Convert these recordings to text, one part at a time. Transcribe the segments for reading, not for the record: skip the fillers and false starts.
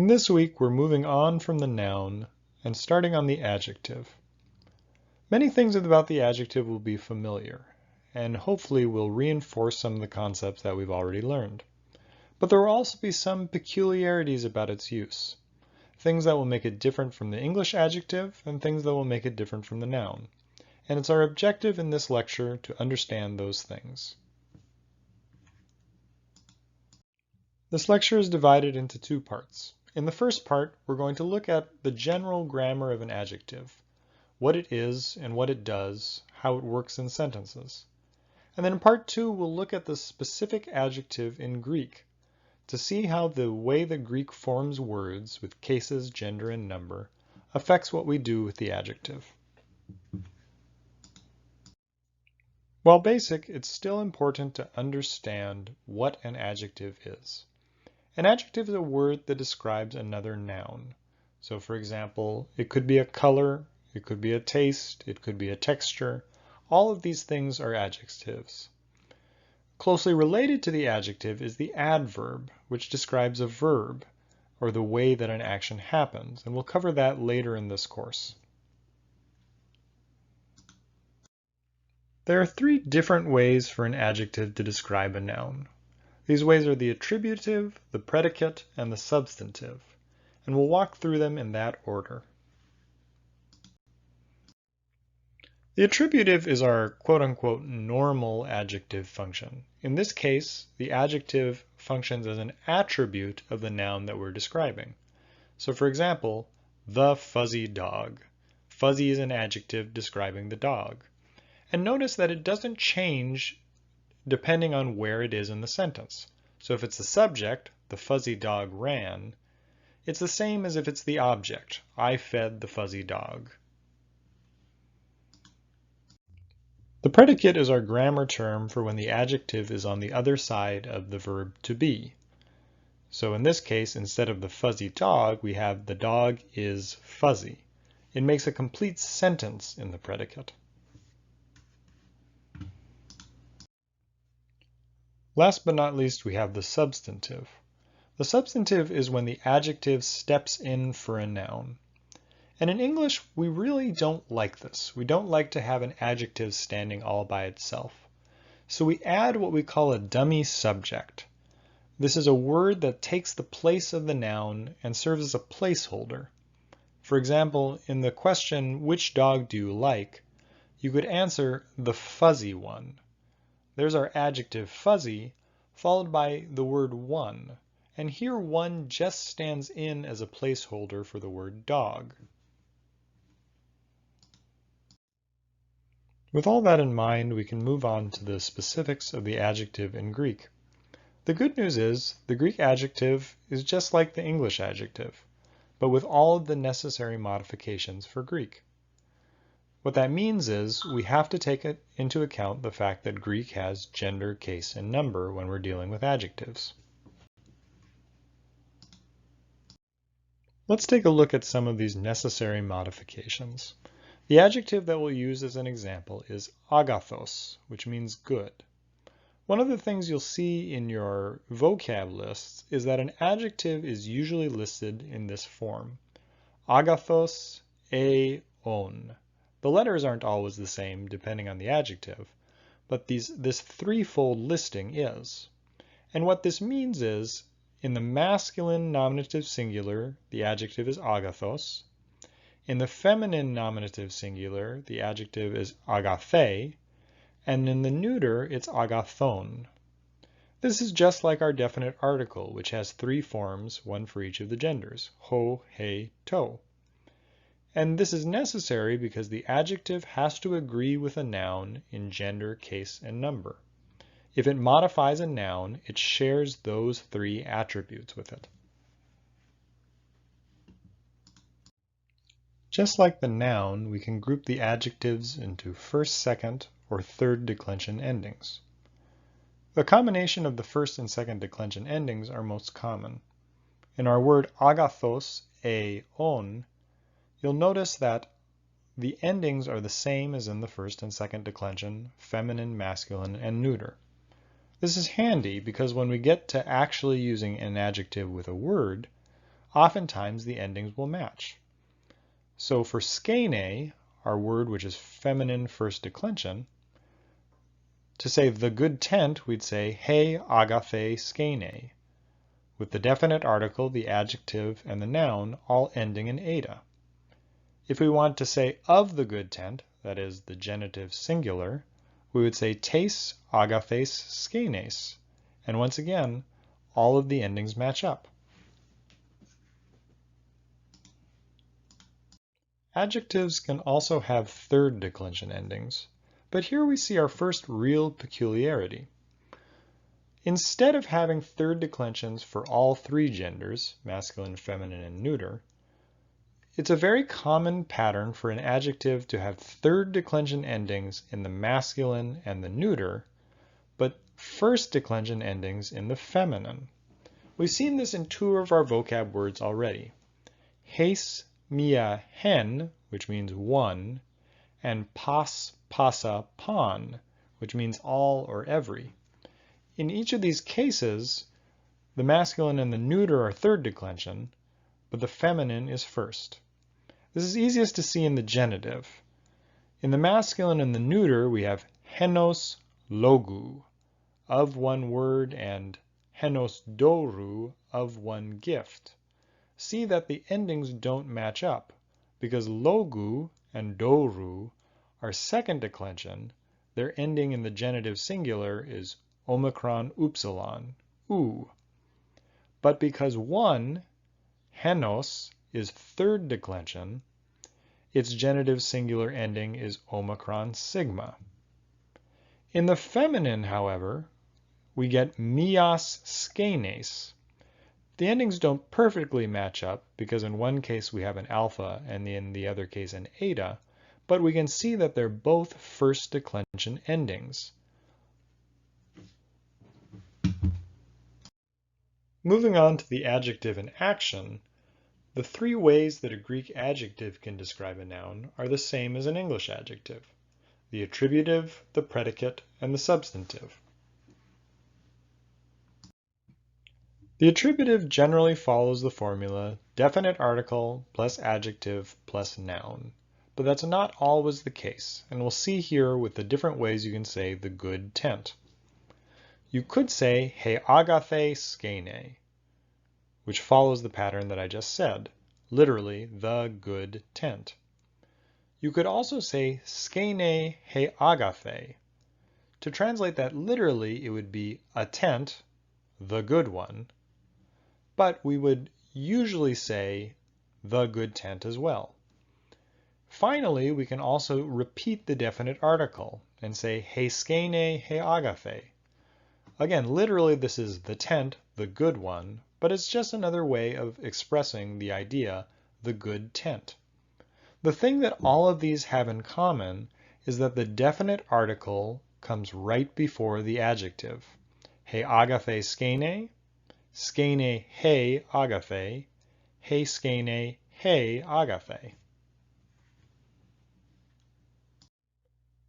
In this week, we're moving on from the noun and starting on the adjective. Many things about the adjective will be familiar, and hopefully will reinforce some of the concepts that we've already learned. But there will also be some peculiarities about its use, things that will make it different from the English adjective and things that will make it different from the noun. And it's our objective in this lecture to understand those things. This lecture is divided into two parts. In the first part, we're going to look at the general grammar of an adjective, what it is and what it does, how it works in sentences. And then in part two, we'll look at the specific adjective in Greek to see how the way that Greek forms words with cases, gender, and number affects what we do with the adjective. While basic, it's still important to understand what an adjective is. An adjective is a word that describes another noun. So for example, it could be a color, it could be a taste, it could be a texture. All of these things are adjectives. Closely related to the adjective is the adverb, which describes a verb, or the way that an action happens, and we'll cover that later in this course. There are three different ways for an adjective to describe a noun. These ways are the attributive, the predicate, and the substantive, and we'll walk through them in that order. The attributive is our quote-unquote normal adjective function. In this case, the adjective functions as an attribute of the noun that we're describing. So for example, the fuzzy dog. Fuzzy is an adjective describing the dog. And notice that it doesn't change depending on where it is in the sentence. So if it's the subject, the fuzzy dog ran, it's the same as if it's the object, I fed the fuzzy dog. The predicate is our grammar term for when the adjective is on the other side of the verb to be. So in this case, instead of the fuzzy dog, we have the dog is fuzzy. It makes a complete sentence in the predicate. Last but not least, we have the substantive. The substantive is when the adjective steps in for a noun. And in English, we really don't like this. We don't like to have an adjective standing all by itself. So we add what we call a dummy subject. This is a word that takes the place of the noun and serves as a placeholder. For example, in the question, which dog do you like? You could answer the fuzzy one. There's our adjective fuzzy, followed by the word one. And here one just stands in as a placeholder for the word dog. With all that in mind, we can move on to the specifics of the adjective in Greek. The good news is the Greek adjective is just like the English adjective, but with all of the necessary modifications for Greek. What that means is we have to take into account the fact that Greek has gender, case, and number when we're dealing with adjectives. Let's take a look at some of these necessary modifications. The adjective that we'll use as an example is agathos, which means good. One of the things you'll see in your vocab lists is that an adjective is usually listed in this form. Agathos, on. The letters aren't always the same depending on the adjective, but this threefold listing is. And what this means is, in the masculine nominative singular, the adjective is agathos. In the feminine nominative singular, the adjective is agathe, and in the neuter, it's agathon. This is just like our definite article, which has three forms, one for each of the genders, ho, he, to. And this is necessary because the adjective has to agree with a noun in gender, case, and number. If it modifies a noun, it shares those three attributes with it. Just like the noun, we can group the adjectives into first, second, or third declension endings. The combination of the first and second declension endings are most common. In our word agathos, on, you'll notice that the endings are the same as in the first and second declension, feminine, masculine, and neuter. This is handy because when we get to actually using an adjective with a word, oftentimes the endings will match. So for skene, our word which is feminine first declension, to say the good tent, we'd say he agathe skene, with the definite article, the adjective, and the noun all ending in eta. If we want to say of the good tent, that is the genitive singular, we would say tes agathes skenes, and once again, all of the endings match up. Adjectives can also have third declension endings, but here we see our first real peculiarity. Instead of having third declensions for all three genders, masculine, feminine, and neuter, it's a very common pattern for an adjective to have third declension endings in the masculine and the neuter, but first declension endings in the feminine. We've seen this in two of our vocab words already. Hes, mia, hen, which means one, and pas, pasa, pan, which means all or every. In each of these cases, the masculine and the neuter are third declension, but the feminine is first. This is easiest to see in the genitive. In the masculine and the neuter, we have henos logu, of one word, and henos doru, of one gift. See that the endings don't match up, because logu and doru are second declension. Their ending in the genitive singular is omicron upsilon, u. But because one, henos, is third declension, its genitive singular ending is omicron sigma. In the feminine, however, we get mias skenes. The endings don't perfectly match up because in one case we have an alpha and in the other case an eta, but we can see that they're both first declension endings. Moving on to the adjective in action, the three ways that a Greek adjective can describe a noun are the same as an English adjective: the attributive, the predicate, and the substantive. The attributive generally follows the formula definite article plus adjective plus noun, but that's not always the case, and we'll see here with the different ways you can say the good tent. You could say he agathe skene, which follows the pattern that I just said, literally the good tent. You could also say skene he agathe. To translate that literally, it would be a tent, the good one, but we would usually say the good tent as well. Finally, we can also repeat the definite article and say he skene he agathe. Again, literally this is the tent, the good one, but it's just another way of expressing the idea, the good tent. The thing that all of these have in common is that the definite article comes right before the adjective. He agathe skene, skene he agathe, he skene he agathe.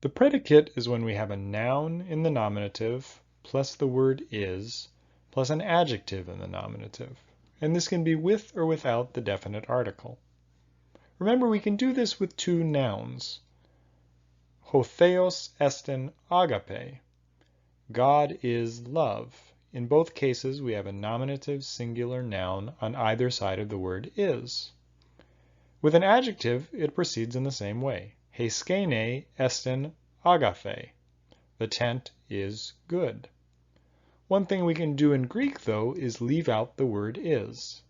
The predicate is when we have a noun in the nominative plus the word is plus an adjective in the nominative, and this can be with or without the definite article. Remember, we can do this with two nouns. Ho theos estin agape. God is love. In both cases, we have a nominative singular noun on either side of the word is. With an adjective, it proceeds in the same way. He skene estin agape. The tent is good. One thing we can do in Greek, though, is leave out the word is.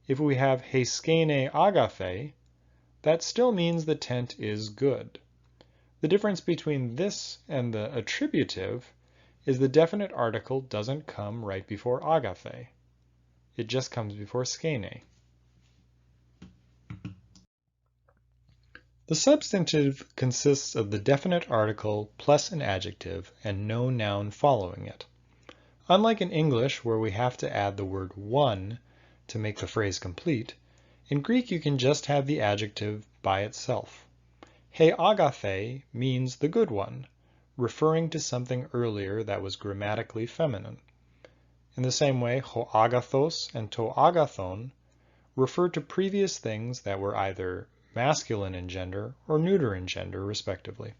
If we have he skene agape, that still means the tent is good. The difference between this and the attributive is the definite article doesn't come right before agape. It just comes before skene. The substantive consists of the definite article plus an adjective and no noun following it. Unlike in English, where we have to add the word one to make the phrase complete, in Greek you can just have the adjective by itself. He agathe means the good one, referring to something earlier that was grammatically feminine. In the same way, ho agathos and to agathon refer to previous things that were either masculine in gender or neuter in gender, respectively.